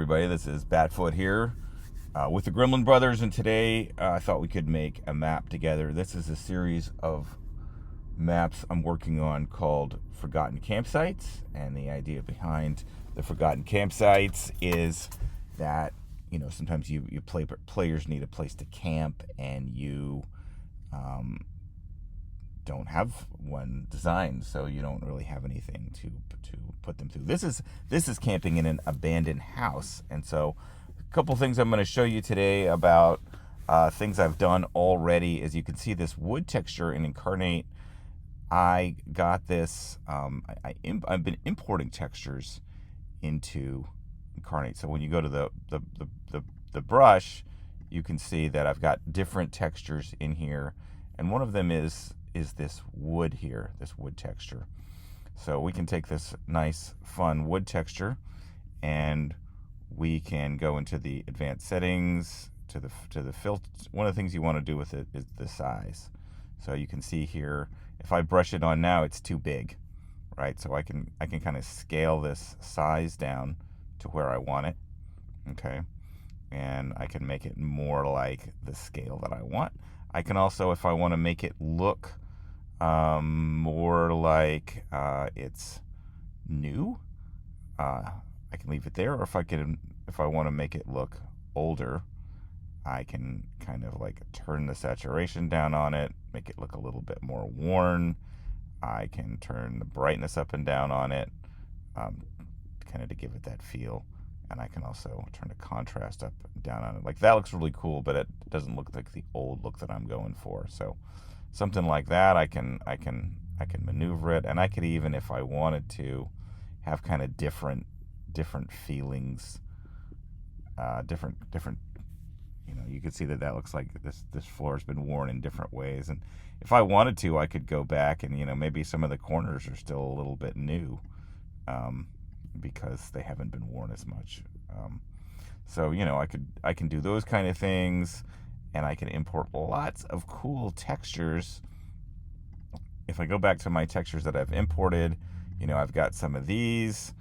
everybody, this is Batfoot here with the Gremlin Brothers, and today I thought we could make a map together. This is a series of maps I'm working on called Forgotten Campsites, and the idea behind the Forgotten Campsites is that, you know, sometimes players need a place to camp, and you don't have one designed, so you don't really have anything to put them through. This is camping in an abandoned house, and so a couple things I'm going to show you today about things I've done already. As you can see, this wood texture in Inkarnate, I got this. I've been importing textures into Inkarnate. So when you go to the brush, you can see that I've got different textures in here, and one of them is this wood here, this wood texture. So we can take this nice, fun wood texture, and we can go into the advanced settings to the filter. One of the things you want to do with it is the size. So you can see here, if I brush it on now, it's too big, right? So I can kind of scale this size down to where I want it, okay? And I can make it more like the scale that I want. I can also, if I want to make it look more like it's new, I can leave it there. Or if I want to make it look older, I can kind of like turn the saturation down on it, make it look a little bit more worn. I can turn the brightness up and down on it, kind of to give it that feel. And I can also turn the contrast up and down on it. Like, that looks really cool, but it doesn't look like the old look that I'm going for. So something like that, I can maneuver it, and I could even, if I wanted to, have kind of different feelings, different. You know, you can see that looks like this floor has been worn in different ways, and if I wanted to, I could go back and, you know, maybe some of the corners are still a little bit new, because they haven't been worn as much. So, you know, I can do those kind of things, and I can import lots of cool textures. If I go back to my textures that I've imported, you know, I've got some of these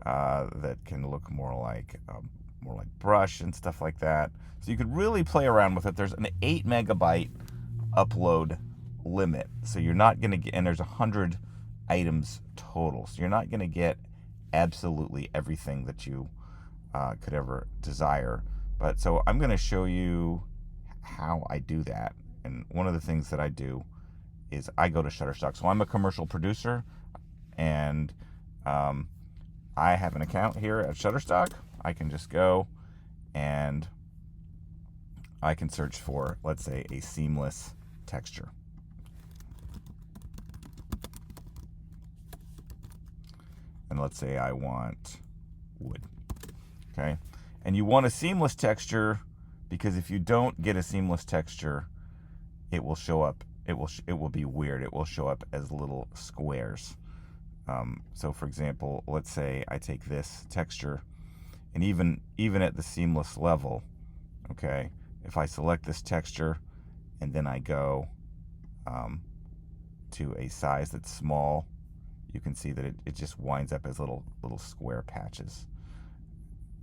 that can look more like brush and stuff like that. So you could really play around with it. There's an 8 megabyte upload limit, so you're not going to get, and there's 100 items total, so you're not going to get absolutely everything that you could ever desire. But so I'm going to show you how I do that. And one of the things that I do is I go to Shutterstock. So I'm a commercial producer, and I have an account here at Shutterstock. I can just go and I can search for, let's say, a seamless texture. And let's say I want wood, okay? And you want a seamless texture, because if you don't get a seamless texture, it will show up, it will be weird. It will show up as little squares. So for example, let's say I take this texture, and even at the seamless level, okay, if I select this texture and then I go to a size that's small, you can see that it just winds up as little square patches.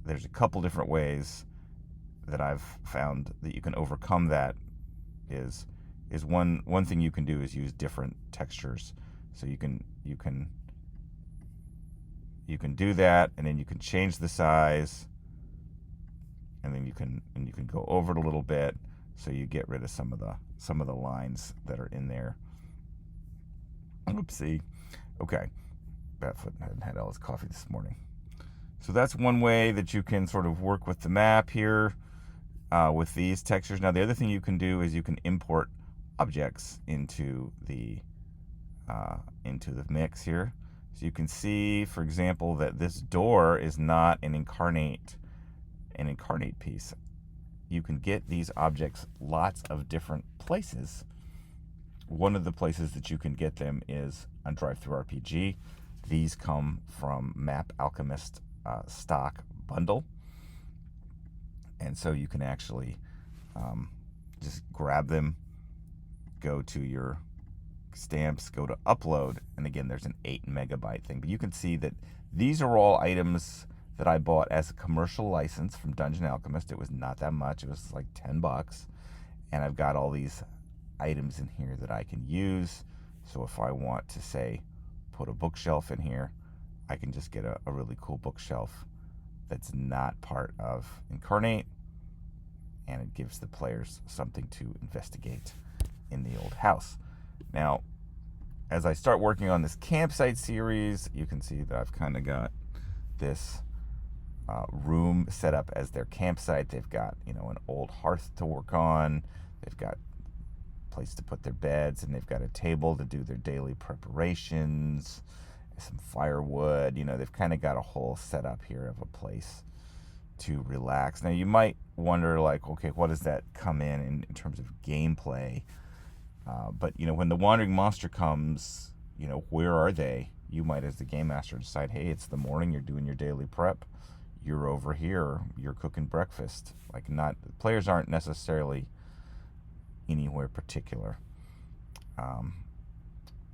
There's a couple different ways that I've found that you can overcome that. Is one thing you can do is use different textures. So you can do that, and then you can change the size, and then you can go over it a little bit, so you get rid of some of the lines that are in there. Oopsie. Okay, Batfoot hadn't had all his coffee this morning. So that's one way that you can sort of work with the map here with these textures. Now, the other thing you can do is you can import objects into the mix here. So you can see, for example, that this door is not an Inkarnate piece. You can get these objects lots of different places. One of the places that you can get them is on TTRPGers. These come from Map Alchemist stock bundle, and so you can actually just grab them, go to your stamps, go to upload, and again, there's an 8 megabyte thing. But you can see that these are all items that I bought as a commercial license from Dungeon Alchemist. It was not that much. It was like $10. And I've got all these items in here that I can use. So if I want to, say, put a bookshelf in here, I can just get a really cool bookshelf that's not part of Inkarnate, and it gives the players something to investigate in the old house. Now, as I start working on this campsite series, you can see that I've kind of got this room set up as their campsite. They've got, an old hearth to work on. They've got a place to put their beds, and they've got a table to do their daily preparations, some firewood. They've kind of got a whole setup here of a place to relax. Now, you might wonder, like, okay, what does that come in terms of gameplay? But, when the wandering monster comes, where are they? You might, as the game master, decide, hey, it's the morning, you're doing your daily prep. You're over here, you're cooking breakfast. Players aren't necessarily anywhere particular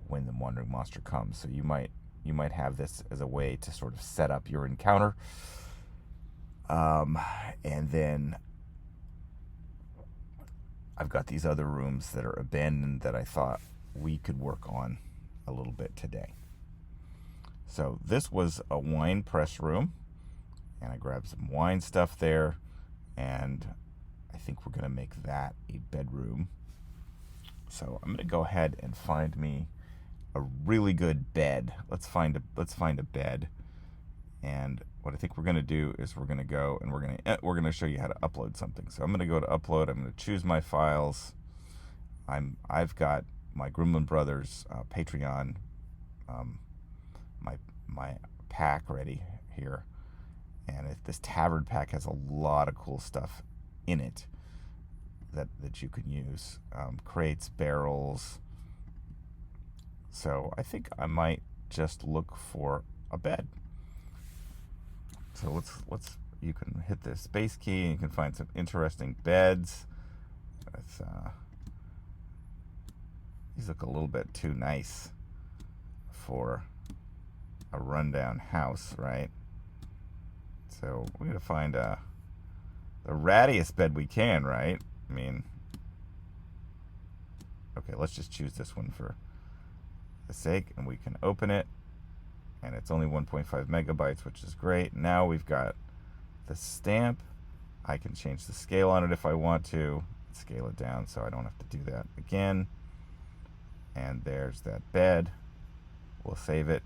when the wandering monster comes. So you might have this as a way to sort of set up your encounter. And then I've got these other rooms that are abandoned that I thought we could work on a little bit today. So this was a wine press room, and I grabbed some wine stuff there, and I think we're going to make that a bedroom. So I'm going to go ahead and find me a really good bed. Let's find a bed. And what I think we're going to do is we're going to go and we're going to show you how to upload something. So I'm going to go to upload. I'm going to choose my files. I've got my Gremlin Brothers Patreon, my pack ready here, and this tavern pack has a lot of cool stuff in it that you can use, crates, barrels. So I think I might just look for a bed. So you can hit the space key and you can find some interesting beds. These look a little bit too nice for a rundown house, right? So we're going to find the rattiest bed we can, right? I mean, okay, let's just choose this one for the sake, and we can open it, and it's only 1.5 megabytes, which is great. Now we've got the stamp. I can change the scale on it if I want to, scale it down so I don't have to do that again. And there's that bed. We'll save it.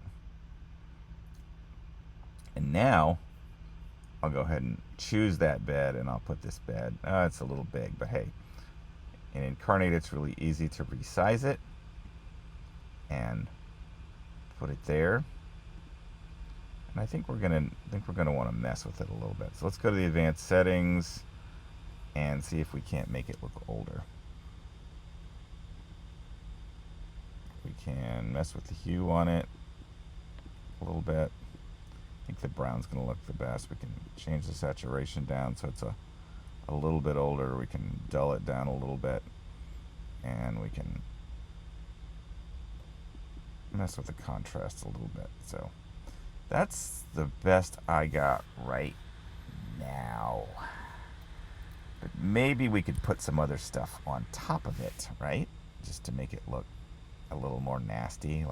And now I'll go ahead and choose that bed, and I'll put this bed. It's a little big, but hey, in Inkarnate it's really easy to resize it and put it there. And I think we're gonna want to mess with it a little bit. So let's go to the advanced settings and see if we can't make it look older. We can mess with the hue on it a little bit. I think the brown's going to look the best. We can change the saturation down so it's a little bit older. We can dull it down a little bit, and we can mess with the contrast a little bit. So that's the best I got right now. But maybe we could put some other stuff on top of it, right? Just to make it look a little more nasty,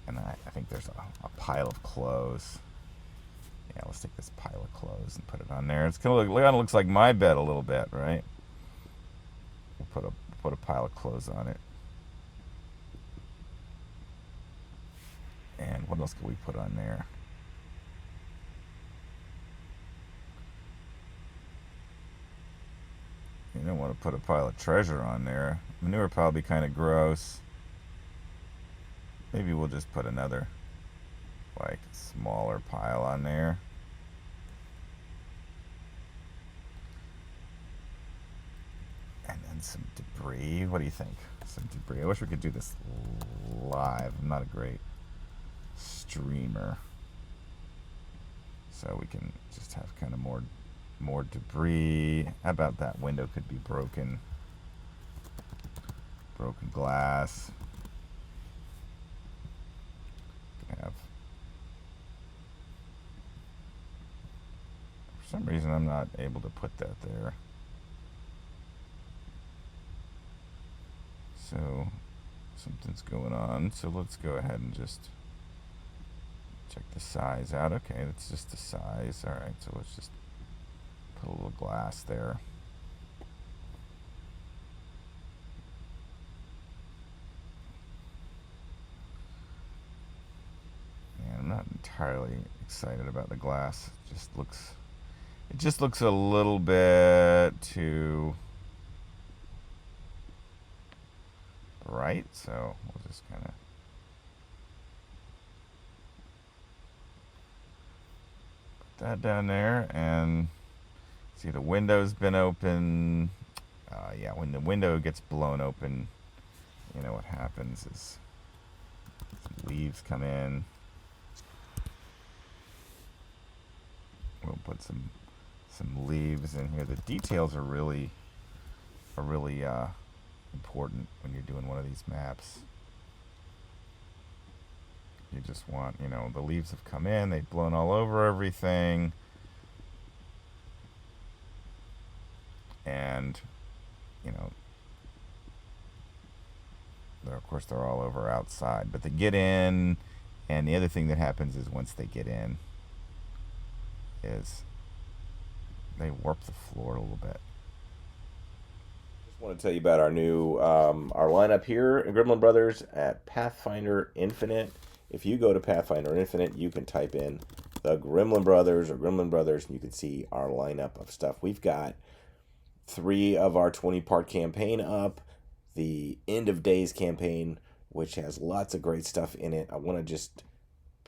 and I think there's a pile of clothes. Yeah, let's take this pile of clothes and put it on there. It's kind of looks like my bed a little bit, right? We'll put a pile of clothes on it. And what else can we put on there? You don't want to put a pile of treasure on there. Manure would probably be kind of gross. Maybe we'll just put another, smaller pile on there. And then some debris. What do you think? Some debris. I wish we could do this live. I'm not a great streamer. So we can just have kind of more debris. How about that window could be broken? Broken glass. Have some reason I'm not able to put that there. So something's going on. So let's go ahead and just check the size out. Okay, that's just the size. All right, so let's just put a little glass there. And I'm not entirely excited about the glass. It just looks a little bit too bright, so we'll just kind of put that down there. And see, the window's been open. Yeah, when the window gets blown open, you know what happens is some leaves come in. We'll put some leaves in here. The details are really important when you're doing one of these maps. You just want, you know, the leaves have come in, they've blown all over everything, and you know, of course they're all over outside, but they get in. And the other thing that happens is once they get in is they warp the floor a little bit. Just want to tell you about our new our lineup here in Gremlin Brothers at Pathfinder Infinite. If you go to Pathfinder Infinite, you can type in the Gremlin Brothers or Gremlin Brothers, and you can see our lineup of stuff. We've got 3 of our 20-part campaign up, the End of Days campaign, which has lots of great stuff in it. I want to just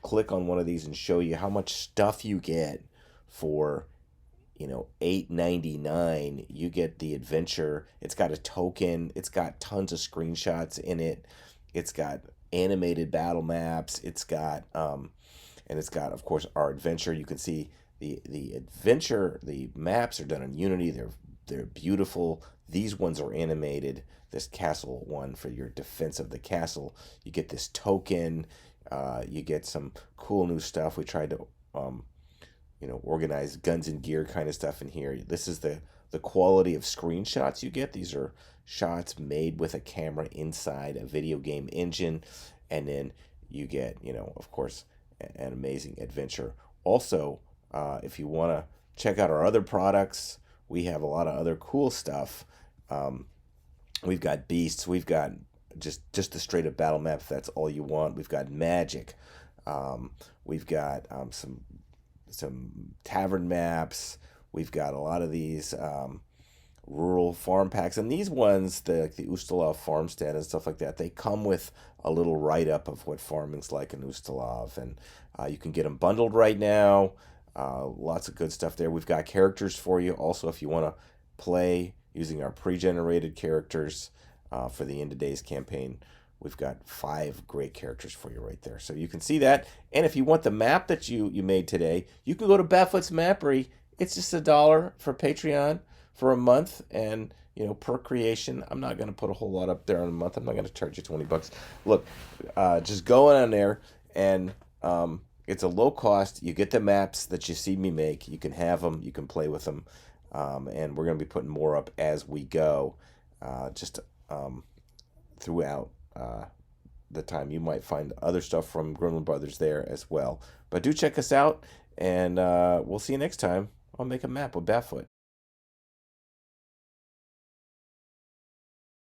click on one of these and show you how much stuff you get for, you know, $8.99. You get the adventure. It's got a token. It's got tons of screenshots in it. It's got animated battle maps. It's got and it's got, of course, our adventure. You can see the adventure. The maps are done in Unity. They're beautiful. These ones are animated. This castle one for your defense of the castle. You get this token. You get some cool new stuff. We tried to you know, organize guns and gear kind of stuff in here. This is the quality of screenshots you get. These are shots made with a camera inside a video game engine, and then you get, you know, of course, an amazing adventure. Also, if you want to check out our other products, we have a lot of other cool stuff. We've got beasts. We've got just the straight up battle map, if that's all you want. We've got magic. We've got some tavern maps. We've got a lot of these rural farm packs, and these ones, like the Ustalov farmstead and stuff like that, they come with a little write-up of what farming's like in Ustalov, and you can get them bundled right now. Lots of good stuff there. We've got characters for you also if you want to play using our pre-generated characters for the End of Days campaign. We've got 5 great characters for you right there. So you can see that. And if you want the map that you made today, you can go to Batfoot's Mappery. It's just $1 for Patreon for a month. And, you know, per creation, I'm not going to put a whole lot up there in a month. I'm not going to charge you $20. Look, just go on there, and it's a low cost. You get the maps that you see me make. You can have them. You can play with them. And we're going to be putting more up as we go, just throughout the time. You might find other stuff from Gremlin Brothers there as well. But do check us out, and we'll see you next time on Make a Map with Batfoot.